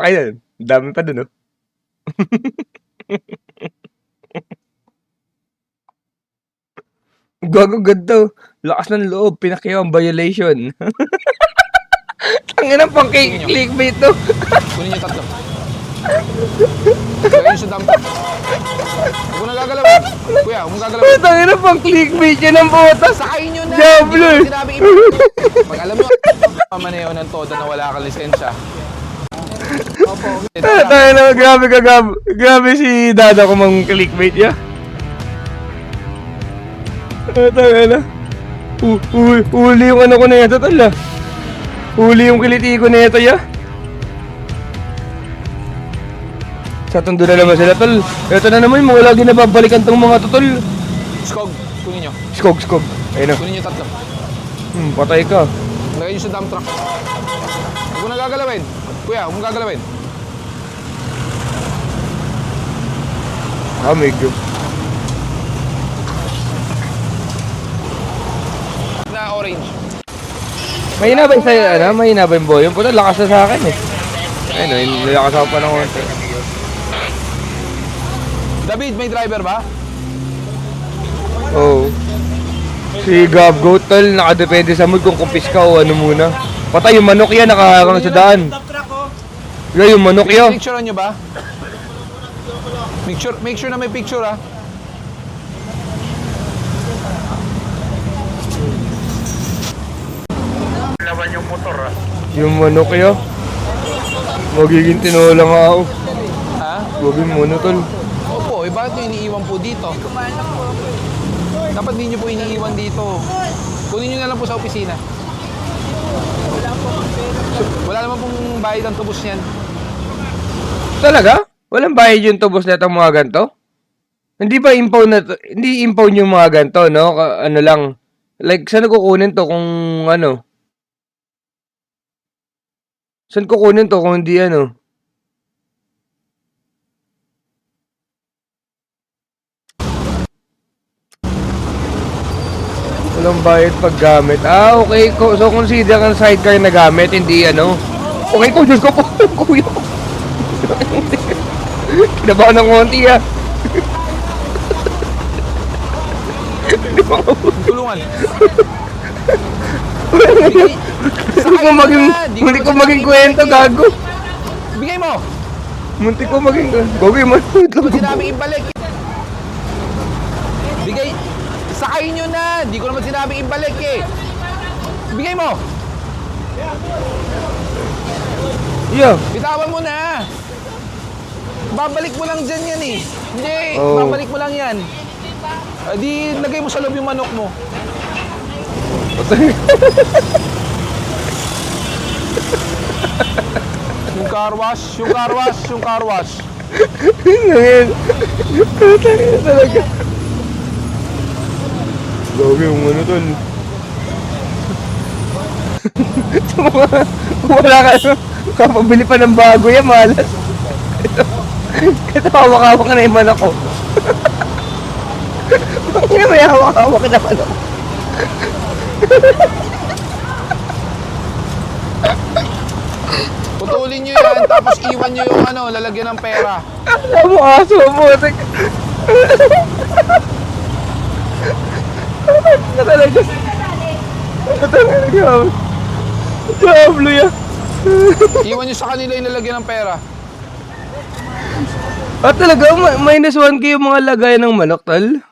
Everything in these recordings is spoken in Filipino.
Ayun, dami pa dun, oh. Gago ganda, oh. Lakas ng loob, pinakiawang violation. Tangina pang clickbait to. Kunin niyo tatlo. Lagay niyo sa dump. Huwag mo nagagalaw. Kuya, huwag mo gagalaw. Tangina pang clickbait yan ang botas. Sakayin niyo na. Diablo. Hindi ko sinabi pag alam mo, mamaneo ng todo na wala kang lisensya. Opo. Tangina, grabe ka, grabe si Dada ko mang clickbait ya. Tangina. Uli yung ano ko na ito, tol, ah. Huli yung kiliti ko na ito, ya. Sa tondo na naman sila, tol. Ito na naman, mga lagi nababalikan tong mga to, tol. Skog, kunin niyo. Skog. Ayun na. Kunin niyo tatlo. Patay ka. Lagay niyo sa dump truck. Huwag mo nagagalawin. Kuya, huwag mo gagalawin. Medyo. Na orange. Mahina ba yung sa'yo, ano? Mahina ba yung boy? Yung puto, lakas na sa akin, eh. Ayun, nilakas ako pa ng konti. David, may driver ba? Oo. Si Gab Goat, tol, nakadepende sa mood kung kumpis ka o ano muna. Patay yung manok yan, nakaharang sa daan. Yan yung manok yan. Picturean nyo ba? Make sure na may picture, ha? Laban yung motor, ah. Yung manok yan. Magiging tinola nga ako. Ha? Magiging mono, tol. Opo, bakit nyo iniiwan po dito? Dapat di nyo po iniiwan dito. Kunin nyo na lang po sa opisina. Wala naman pong bayad ang tubos niyan. Talaga? Walang bayad yung tubos na itong mga ganito? Hindi ba impound na to? Hindi impound yung mga ganito, no? Ano lang. Like, saan kukunin to kung ano? Saan kukunin to kung hindi ano? Walang bayad pag gamit. Okay. So, consider ang sidecar na gamit, hindi ano? Okay ko, Diyos ko po. Kuya. Kinabahan ng konti, ah. Tulungan. Munti ko maging kwento, gago. Bigay mo! Munti ko maging gogi mo. Kung sinabing ibalik. Bigay. Sakayin nyo na. Di ko naman sinabing ibalik, eh. Bigay mo! Yeah. Bitawan mo na. Babalik mo lang dyan yan, eh. Hindi, babalik mo lang yan. Di lagay mo sa loob yung manok mo. Yung car wash. Ngayon. Talaga. Gogi yung ano tol. Wala ka. Kapabili pa ng bago yan, malas. Ito hawak-hawak na yung manok ko. May hawak-hawak na manok. Putulin nyo yan, tapos iwan nyo yung ano, lalagyan ng pera. Alam mo, aso mo. Ano talaga? Ano talaga? Diablo yan. Iwan nyo sa kanila yung lalagyan ng pera. Talaga, minus 1k yung mga lagay ng manok, tal?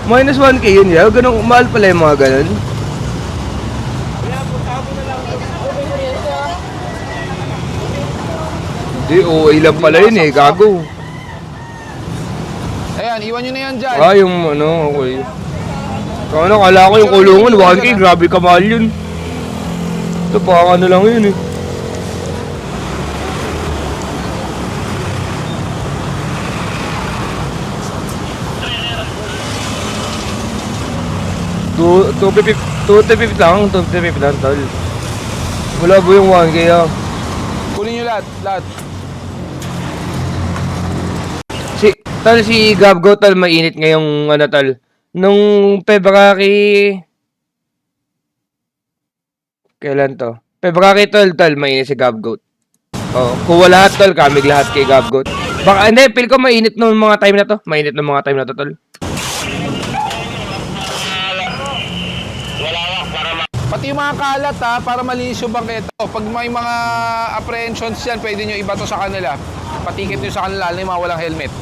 Minus 1k yun, ya? Ganun, mahal pala yung mga ganun. Hindi, OA lang pala yun eh, gago. Ayan, iwan nyo na yan dyan. Yung ano, okay. Kaya kala ko yung kulungan, 1k, grabe ka mahal yun. Ito pa, ano lang yun eh. $250 lang, tol. Wala po yung 1k, ah. Kunin nyo lahat. Si Gabgo, tol, mainit ngayong, ano, tol. Nung February... Kailan to? Pero baka kay tol, mainit si Gabgoat. Oh, kung wala lahat tol, kamig lahat kay Gabgoat. Baka, hindi, feel ko mainit ng mga time na to. Mainit ng mga time na to, tol. Pati yung mga kalat ha, para malinis yung bangketa. Pag may mga apprehensions yan, pwede nyo iba to sa kanila. Patikit nyo sa kanila, lalo yung mga walang helmet.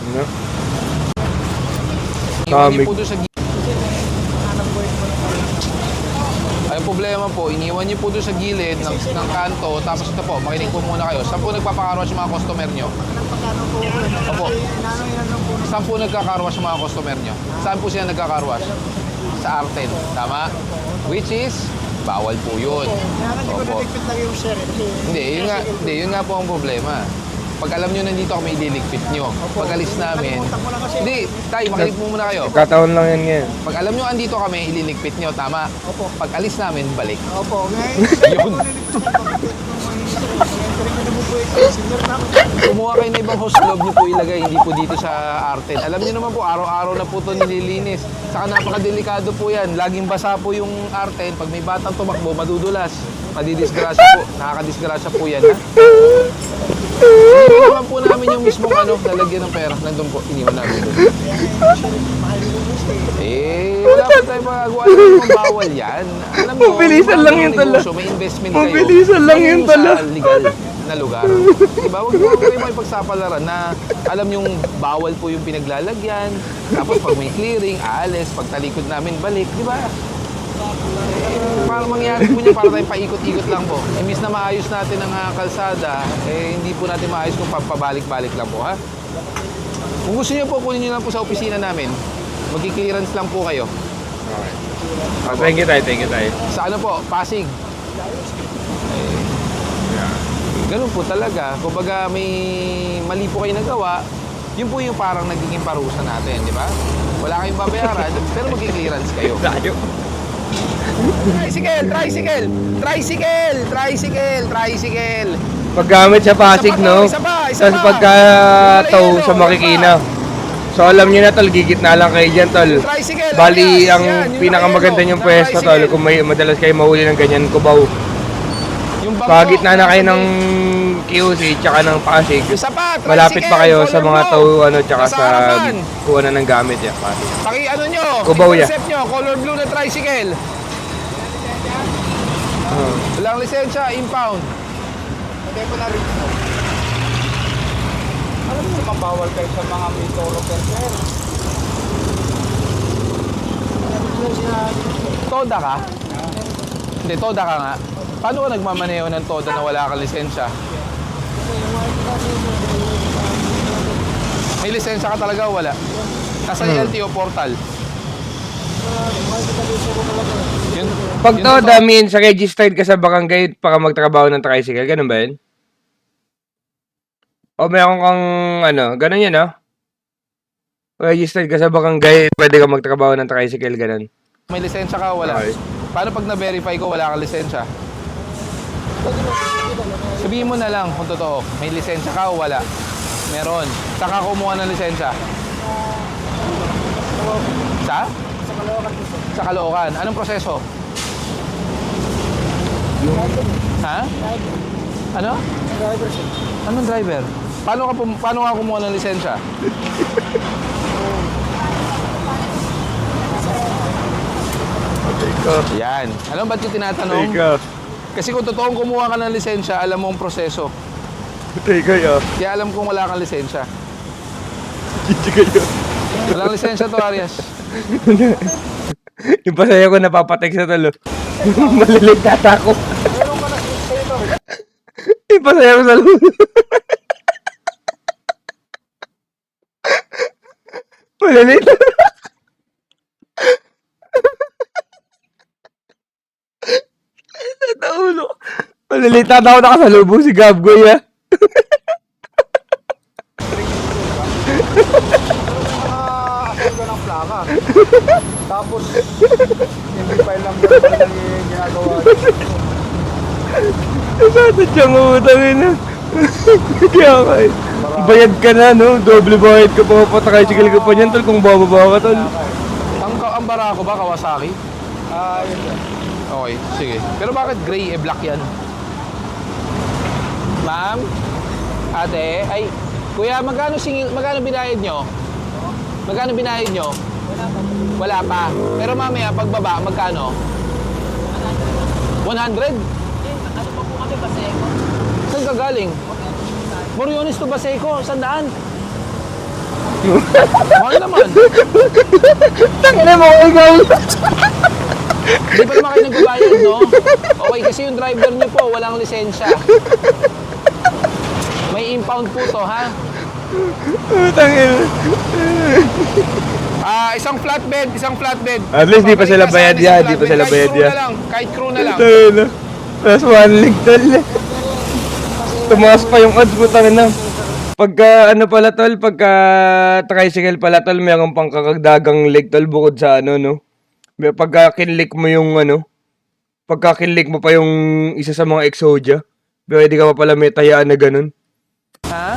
Ano? Iwan nyo Kamig. po doon sa gilid. Ay, problema po, iniwan nyo po doon sa gilid ng kanto. Tapos ito po, makinig po muna kayo. Saan po nagpapakarwas yung mga customer nyo? Opo. Saan po nagkakarwas yung mga customer nyo? Saan po sila nagkakarwas? Sa Arten, tama? Which is, bawal po yun. Opo. Hindi, yun nga po ang problema. Pag alam nyo nandito kami, ililigpit nyo. Pag alis namin, hindi, tayo, makinig mo muna kayo. Kataon lang yan ngayon. Pag alam nyo andito kami, ililigpit nyo, tama? Opo. Pag alis namin, balik. Opo, ngayon. Yun. Kumuha kayo na ibang host club nyo po ilagay, hindi po dito sa Arten. Alam nyo naman po, araw-araw na po ito nililinis. Saka napakadelikado po yan. Laging basa po yung Arten. Pag may batang tumakbo, madudulas. Madidisgrasya po. Nakakadisgrasya po yan, ha? Hindi naman po namin yung mismong lalagyan ng pera. Nandun po, iniwan namin doon. Wala po tayo magagawa. Alam mo, bawal yan. Alam mo, Mabilisan lang yun, tala. negosyo, may investment kayo. Mabilisan lang yun, Yung tala. sa legal na lugar. Diba? Huwag kayo makipagsapalaran na alam yung bawal po yung pinaglalagyan. Tapos pag may clearing, aalis. Pag talikod namin, balik. Diba? Para mangyari po niya, para tayong paikot-ikot lang po. Imbis na maayos natin ang kalsada, hindi po natin maayos kung pabalik-balik lang po, ha? Kung gusto niyo po, kunin niyo lang po sa opisina namin. Magki-clearance lang po kayo. Thank you tayo. Sa ano po, Pasig. Ganun po talaga. Kumbaga may mali po kayo nagawa, yun po yung parang nagiging parusa natin, di ba? Wala kayong babayaran, pero magki-clearance kayo. Tricycle! Paggamit sa Pasig, Isa pa, no? isa pa. Tapos pagka tow sa Marikina. So alam niyo na tol, gigit na lang kayo dyan tol. Tricycle! Bali, Arias, ang yan, yung pinakamaganda nakayano, niyong pwesto tol, tricycle. kung may madalas kayo mahuli ng ganyan kubaw. Yung bangko, Pagit na kayo nasa ng QC tsaka ng Pasig. Isa pa, tricycle, Malapit pa kayo sa mga color tow, blue. tsaka Nasa sa harapan. kuha ng gamit yan, Pasig. Ano nyo, Kubaw ya. intercept nyo, color blue na tricycle. Walang lisensya, impound. Hindi po na rin. Alam mo naman bawal kayo sa mga mitologer, sir. Toda ka? Hindi, toda ka nga. Paano ka nagmamaneho ng toda na wala kang lisensya? May lisensya ka talaga o wala? Nasa LTO portal. Yun, Pag yun to, totoo. damin sa registered ka sa barangay para magtrabaho ng tricycle, ganun ba yun? O meron kang, ganun yun, no? Registered ka sa barangay, pwede ka magtrabaho ng tricycle, ganun. May lisensya ka o wala? Okay. Paano pag na-verify ko wala kang lisensya? Sabihin mo na lang kung totoo, may lisensya ka o wala? Meron. Saan ka kumuha ng lisensya? Sa? Sa Caloocan. Anong proseso? Ha? Ano? Driver, sir. Anong driver? Paano ka kumuha ng lisensya? Yan. Alam ba't yung tinatanong? Kasi kung totoong kumuha ka ng lisensya, alam mo ang proseso. Kaya alam kong wala kang lisensya. Walang lisensya to, Arias. Yung pasaya ko napapatext sa talo. Maliligtat ako. Meron ka na sir, ito. Yung pasaya ko sa lalo. Maliligtat. Naulo. Maliligtat ako nakasalubong si Gabgoy, ha? Asal ka ng plaka. Tapos, hindi pa lang yan talagang ginagawa. Nasasad siyang utang na. Kaya ka eh. Bayad ka na, no? Doble bayad ka pa, patricycle ka pa niyan, tol, kung bababa ka, tol. Ang barako ba, Kawasaki? Yun sir. Okay, sige. Pero bakit gray black yan? Ma'am? Ate? Ay, kuya, magkano binayad nyo? Magkano binayad nyo? Wala pa. Pero mamaya, pagbaba, magkano? 100? Ano pa po kami, Baseco? Saan ka galing? Moriones to Baseco, sandaan? Mahal naman. Tangina mo, ikaw. Hindi pa naman kayo nagbabayad, no? Okay, kasi yung driver nyo po, walang lisensya. May impound po to, ha? Tangina. Isang flatbed. At least di pa sila bayad yan, di pa sila bayad yan. Kahit crew na lang. Tangina. Tapos one leg tol. Tumaas pa yung odds mo, tangina. Pagka ano pala tol, pagka tricycle pala tol, mayroon pang kakagdagang leg tol bukod sa ano no. Pagka kinlik mo yung ano, pagka kinlik mo pa yung isa sa mga Exodia, pwede ka pa pala may tayaan na ganun. Ha?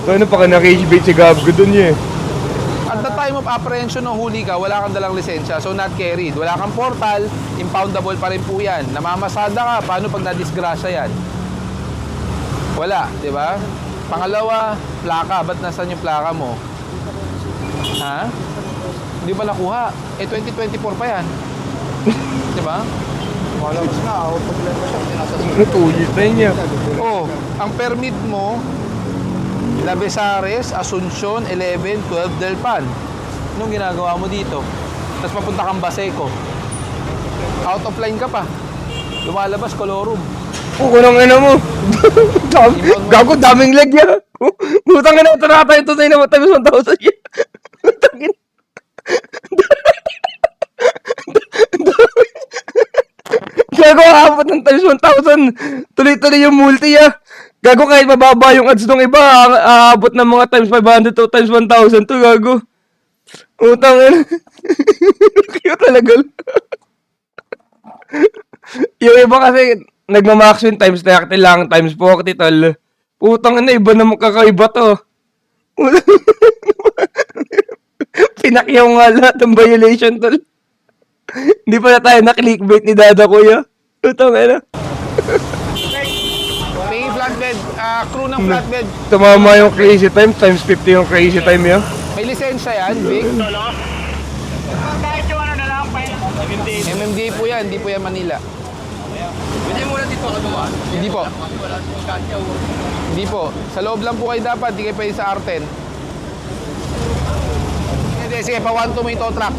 Ito ano, paka na-cage bait si Gabgo dun yun eh. At the time of apprehension ng huli ka, wala kang dalang lisensya, so not carried. Wala kang portal, impoundable pa rin po yan. Namamasada ka, paano pag nadisgrasya yan? Wala, di ba? Pangalawa, plaka. Ba't nasan yung plaka mo? Ha? Hindi ba nakuha? 2024 pa yan. Di ba? Malabas na, problema siya. Ano, 2 years na yun niya. Oh, ang permit mo, Labesares, Asuncion, 11, 12, Delpan. Anong ginagawa mo dito? Tapos papunta kang Baseco. Out of line ka pa. Lumalabas, Colorum. Kunang ano mo. Gago, daming leg yan. Butang ina, ito na tayo tunay na matamis 1,000 yan. Butang ina. Gago, aabot ng times 1,000. Tuloy-tuloy yung multi ah. Gago, kahit mababa yung ads ng iba, aabot ng mga times 500 to times 1,000 to, gago. Utang ina. Cute talaga. Yung iba kasi, nagmamax yun times 30 lang, times 40, tol. Putang ina, iba naman kakaiba to. Pinakyaw nga lahat ng violation, tol. Hindi pa na tayo na-clickbait ni Dada, kuya. Putang ina. May flatbed, crew ng flatbed. Tumama yung crazy time, times 50 yung crazy time yun. May lisensya yan, Vic. Kahit yung ano na lang, MMDA po yan, hindi po yan Manila. Hindi mo na dito ako dumaan. Hindi po. Hindi po. Sa loob lang po kayo dapat, di kayo pwede sa R10. Hindi, sige, pa 1 to may tow truck.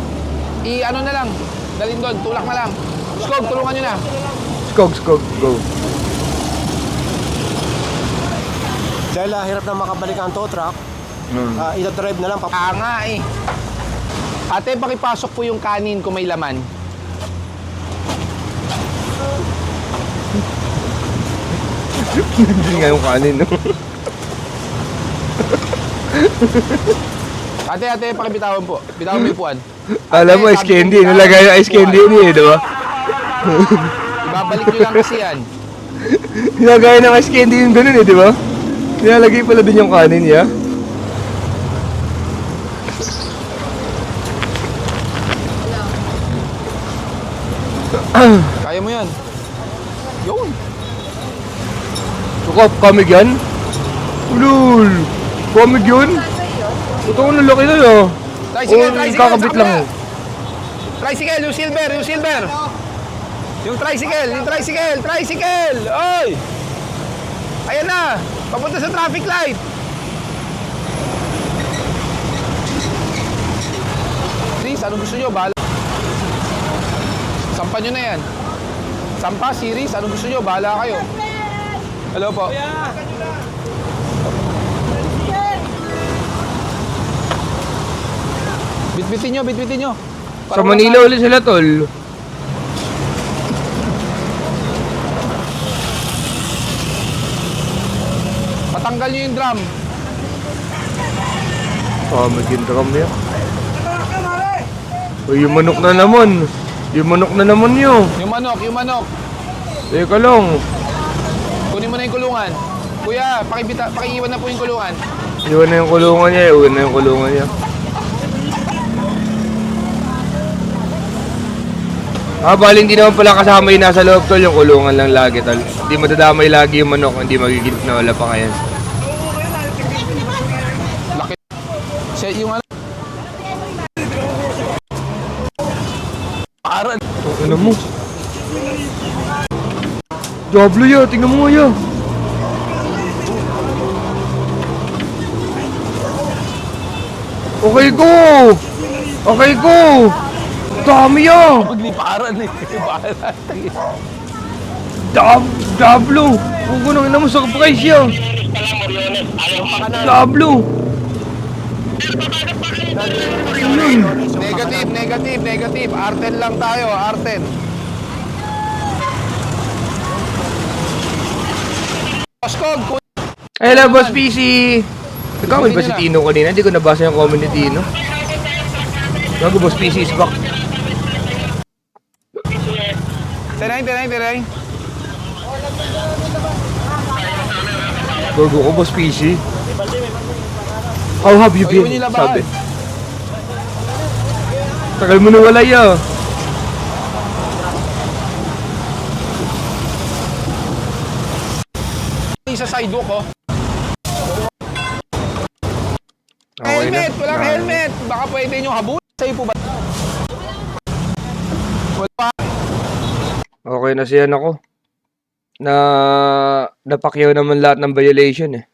Ano na lang, dalhin doon, tulak na lang. Skog, tulungan nyo na. Skog, go. Dahil hirap na makabalik ang tow truck, ito-drive na lang. Nga eh. Ate, pakipasok po yung kanin kung may laman. Hindi nga yung kanin, no? Ate, pakibitawan po. Bitawan mo yung puwan. Alam mo, ice candy. Nilagay yung ice candy yun eh, di ba? Ibabalik nyo lang kasi yan. Nilagay ng ice candy yung ganun eh, di ba? Nilalagay pala din yung kanin niya. Kaya mo yan. Yun. Sukap, kamig yan? Ulul! Kamig yun? Ito ko na laki na ah. Tricycle, Kakabit lang. Tricycle, yung silver. Yung tricycle. Oy! Ayan na, papunta sa traffic light. Series, anong gusto nyo? Bahala. Sampa nyo na yan. Sampa, series, anong gusto nyo? Bahala kayo. Hello po. Bitbitin nyo. Sa Manila ulit sila, tol. Patanggal nyo yung drum. Kamig yung drum niya. Uy, yung manok na naman. Yung manok. Teka lang. Kunin mo na yung kulungan. Kuya, pakiiwan na po yung kulungan. Iwan na yung kulungan niya. Bali hindi naman pala kasama yung nasa loob, tol. Yung kulungan lang lagi, tol. Hindi madadamay lagi yung manok, hindi magiging na wala pa ngayon. Laki. Yung ano? Para. Ano mo? Diablo ya, tingnan mo ya. Okay, go! Okay, go! Dami ya! Magliparan eh. Diablo! Kung nang ina mo sa price ya. Diablo! Negative. Arten lang tayo, Arten. Boskog, Hello, Boss PC! Nagkamay ba si Tino kanina? Hindi ko nabasa yung comment ni Tino. Bago, Boss PC is back. Tenay. Bago ko, Boss PC. How have you O, yun been? yung labahan. Sabi. Tagal mo na wala ya. Isa sidewalk oh. Okay na. Helmet! Walang helmet! Baka pwede nyo habulin. Sa'yo po ba? Wala. Okay na siya ako. Napakyaw naman lahat ng violation eh.